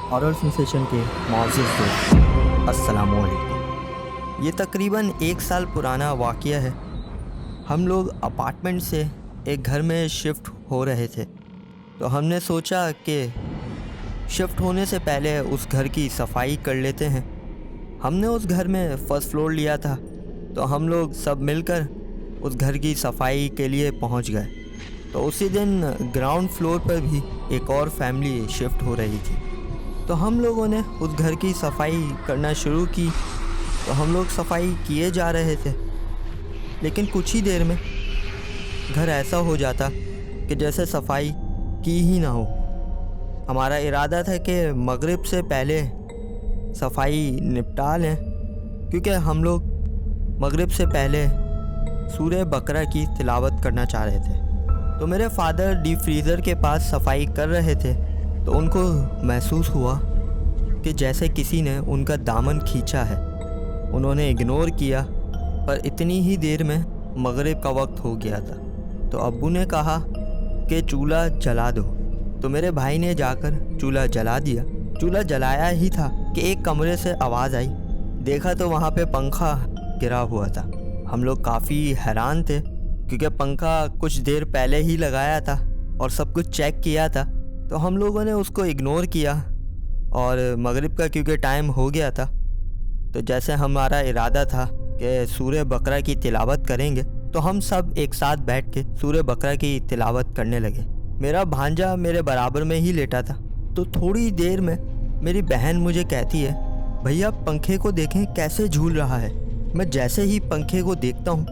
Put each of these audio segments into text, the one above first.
Horror sensation के मौजूद दोस्त, अस्सलामुअलैकुम। ये तकरीबन 1 साल पुराना वाक़या है। हम लोग अपार्टमेंट से एक घर में शिफ्ट हो रहे थे, तो हमने सोचा कि शिफ्ट होने से पहले उस घर की सफाई कर लेते हैं। हमने उस घर में फर्स्ट फ्लोर लिया था, तो हम लोग सब मिलकर उस घर की सफाई के लिए पहुंच गए। तो उसी दिन ग्राउंड फ्लोर पर भी एक और फैमिली शिफ्ट हो रही थी, तो हम लोगों ने उस घर की सफाई करना शुरू की। तो हम लोग सफाई किए जा रहे थे, लेकिन कुछ ही देर में घर ऐसा हो जाता कि जैसे सफाई की ही ना हो। हमारा इरादा था कि मगरिब से पहले सफाई निपटा लें, क्योंकि हम लोग मगरिब से पहले सूरह बकरा की तिलावत करना चाह रहे थे। तो मेरे फादर डीप फ्रीज़र के पास सफाई कर रहे थे, तो उनको महसूस हुआ कि जैसे किसी ने उनका दामन खींचा है। उन्होंने इग्नोर किया, पर इतनी ही देर में मगरिब का वक्त हो गया था। तो अब्बू ने कहा कि चूल्हा जला दो। तो मेरे भाई ने जाकर चूल्हा जला दिया। चूल्हा जलाया ही था कि एक कमरे से आवाज़ आई। देखा तो वहाँ पे पंखा गिरा हुआ था। हम लोग काफ़ी हैरान थे, क्योंकि पंखा कुछ देर पहले ही लगाया था और सब कुछ चेक किया था। तो हम लोगों ने उसको इग्नोर किया, और मगरिब का क्योंकि टाइम हो गया था, तो जैसे हमारा इरादा था कि सूरह बकरा की तिलावत करेंगे, तो हम सब एक साथ बैठ के सूरह बकरा की तिलावत करने लगे। मेरा भांजा मेरे बराबर में ही लेटा था। तो थोड़ी देर में मेरी बहन मुझे कहती है, भैया पंखे को देखें कैसे झूल रहा है। मैं जैसे ही पंखे को देखता हूँ,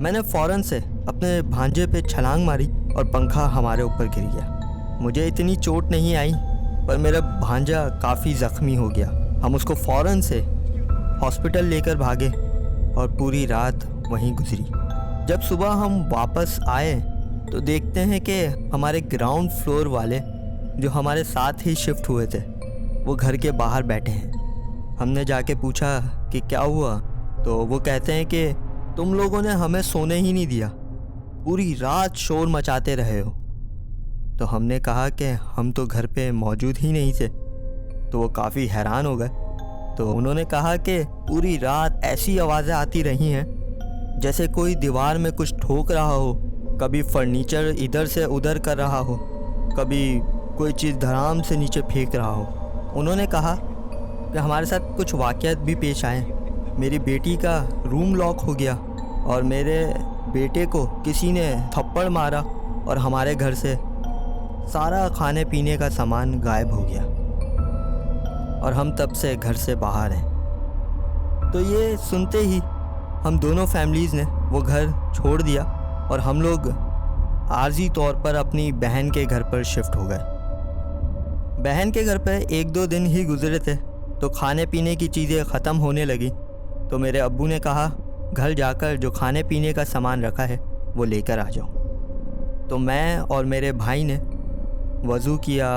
मैंने फ़ौरन से अपने भांजे पे छलांग मारी और पंखा हमारे ऊपर गिर गया। मुझे इतनी चोट नहीं आई, पर मेरा भांजा काफ़ी ज़ख्मी हो गया। हम उसको फ़ौरन से हॉस्पिटल लेकर भागे और पूरी रात वहीं गुजरी। जब सुबह हम वापस आए, तो देखते हैं कि हमारे ग्राउंड फ्लोर वाले जो हमारे साथ ही शिफ्ट हुए थे, वो घर के बाहर बैठे हैं। हमने जाके पूछा कि क्या हुआ, तो वो कहते हैं कि तुम लोगों ने हमें सोने ही नहीं दिया, पूरी रात शोर मचाते रहे हो। तो हमने कहा कि हम तो घर पे मौजूद ही नहीं थे। तो वो काफ़ी हैरान हो गए। तो उन्होंने कहा कि पूरी रात ऐसी आवाज़ें आती रही हैं जैसे कोई दीवार में कुछ ठोक रहा हो, कभी फर्नीचर इधर से उधर कर रहा हो, कभी कोई चीज़ धड़ाम से नीचे फेंक रहा हो। उन्होंने कहा कि हमारे साथ कुछ वाक़यात भी पेश आए। मेरी बेटी का रूम लॉक हो गया और मेरे बेटे को किसी ने थप्पड़ मारा, और हमारे घर से सारा खाने पीने का सामान गायब हो गया, और हम तब से घर से बाहर हैं। तो ये सुनते ही हम दोनों फैमिलीज़ ने वो घर छोड़ दिया, और हम लोग आर्जी तौर पर अपनी बहन के घर पर शिफ्ट हो गए। बहन के घर पर 1-2 दिन ही गुजरे थे, तो खाने पीने की चीज़ें ख़त्म होने लगी। तो मेरे अब्बू ने कहा, घर जाकर जो खाने पीने का सामान रखा है वो लेकर आ जाओ। तो मैं और मेरे भाई ने वज़ू किया,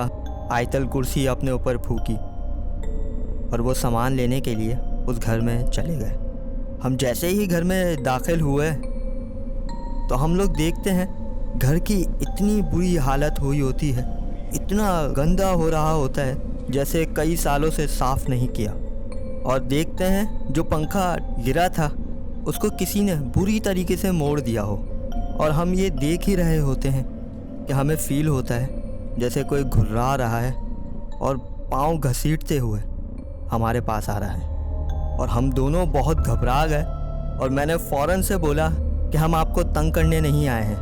आयतल कुर्सी अपने ऊपर फूकी, और वो सामान लेने के लिए उस घर में चले गए। हम जैसे ही घर में दाखिल हुए, तो हम लोग देखते हैं घर की इतनी बुरी हालत हुई होती है, इतना गंदा हो रहा होता है जैसे कई सालों से साफ़ नहीं किया। और देखते हैं जो पंखा गिरा था उसको किसी ने बुरी तरीके से मोड़ दिया हो, और हम ये देख ही रहे होते हैं कि हमें फ़ील होता है जैसे कोई घुर्रा रहा है और पाँव घसीटते हुए हमारे पास आ रहा है। और हम दोनों बहुत घबरा गए, और मैंने फ़ौरन से बोला कि हम आपको तंग करने नहीं आए हैं,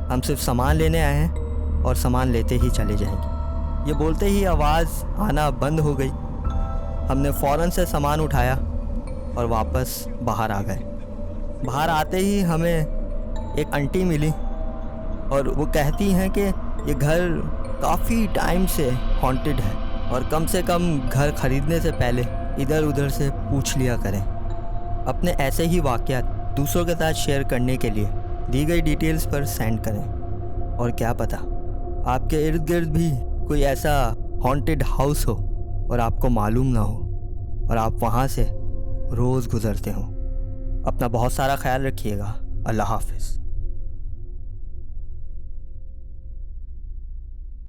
हम सिर्फ सामान लेने आए हैं और सामान लेते ही चले जाएंगे। ये बोलते ही आवाज़ आना बंद हो गई। हमने फ़ौरन से सामान उठाया और वापस बाहर आ गए। बाहर आते ही हमें एक आंटी मिली, और वो कहती हैं कि ये घर काफ़ी टाइम से हॉन्टेड है, और कम से कम घर ख़रीदने से पहले इधर उधर से पूछ लिया करें। अपने ऐसे ही वाक़यात दूसरों के साथ शेयर करने के लिए दी गई डिटेल्स पर सेंड करें, और क्या पता आपके इर्द गिर्द भी कोई ऐसा हॉन्टेड हाउस हो और आपको मालूम ना हो, और आप वहाँ से रोज़ गुज़रते हो। अपना बहुत सारा ख्याल रखिएगा। अल्लाह हाफ़िज़।